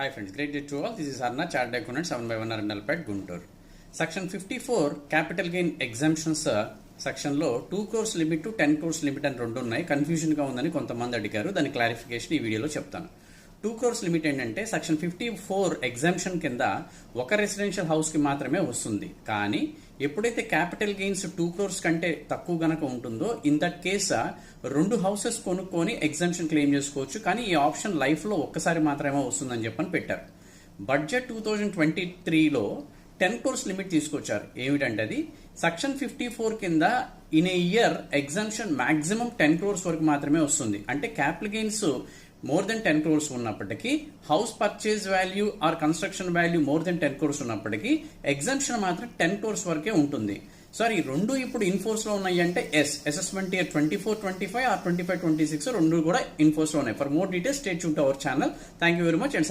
Hi friends, great day to all. This is Arna, Chartered Accountant, 7/1 Arundel Guntur. Section 54 capital gain exemptions సెక్షన్లో 2 crores limit 10 crores limit అని రెండు ఉన్నాయి. కన్ఫ్యూజన్గా ఉందని కొంతమంది అడిగారు. దాని క్లారిఫికేషన్ ఈ వీడియోలో చెప్తాను. 2 crores లిమిట్ ఏంటంటే సెక్షన్ 54 ఎగ్జామ్షన్ కింద ఒక రెసిడెన్షియల్ హౌస్కి మాత్రమే వస్తుంది. కానీ ఎప్పుడైతే క్యాపిటల్ గెయిన్స్ 2 crores కంటే తక్కువ గనక ఉంటుందో ఇన్ దట్ కేస్ 2 హౌసెస్ కొనుక్కొని ఎగ్జామ్షన్ క్లెయిమ్ చేసుకోవచ్చు. కానీ ఈ ఆప్షన్ లైఫ్లో ఒక్కసారి మాత్రమే వస్తుందని చెప్పని పెట్టారు. బడ్జెట్ 2023లో 10 crores లిమిట్ తీసుకొచ్చారు. ఏమిటంటే అది సెక్షన్ 54 కింద in a year exemption maximum 10 crores వరకు మాత్రమే వస్తుంది. అంటే capital gains more than 10 crores ఉన్నప్పటికీ house purchase value or construction value more than 10 crores ఉన్నప్పటికీ ఎగ్జామ్షన్ మాత్రం 10 crores వరకే ఉంటుంది. సార్ ఈ రెండు ఇప్పుడు ఇన్ఫోర్స్ లో ఉన్నాయి అంటే అసెస్మెంట్ ఇయర్ 24-25 ఆర్ 25-26 రెండు కూడా ఇన్ఫోర్స్ లో ఉన్నాయి. For more details stay tune to our channel. Thank you very much and